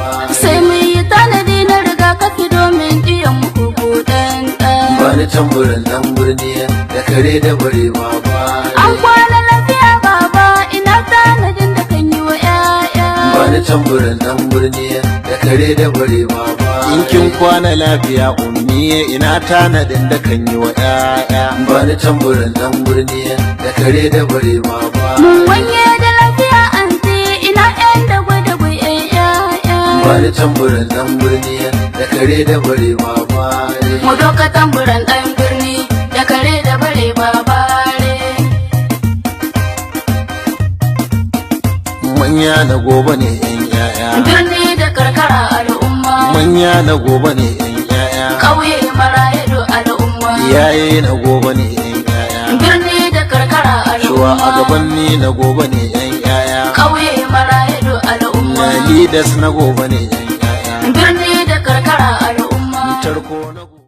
ba. Sai mu yi tanadi na rigakafi domin ɗiyan mu ko ɗan. Bani tamburin dan birni da kare da barewa ba. An kwana lafiya baba ina tanadin da kan yi wa 'ya'ya. Bani tamburin dan birni da kare da barewa ba. In kin kwana lafiya ummi ina tanadin da kan yi wa 'ya'ya. Bani tamburin dan birni da kare da barewa ba. Mun wanye da lafiya anti ina 'yan da gwada-gwai 'ya'ya. Bani tamburin dan birni da kare da barewa ba. Mu doka tamburan ɗan birni da kare da barewa bare. Manya na gobe ne 'yan 'ya'ya. Birni da karkara al'umma. Manya na gobe ne 'yan 'ya'ya. Ƙauye maraye do al'umma. Iyaye na gobe ne 'yan 'ya'ya. Birni da karkara Shuwa al'umma. a gabanni na gobe ne 'yan 'ya'ya. Ƙauye maraye do al'umma. Na leaders na gobe ne 'yan 'ya'ya. Birni da karkara al'umma. Tarko na gobe.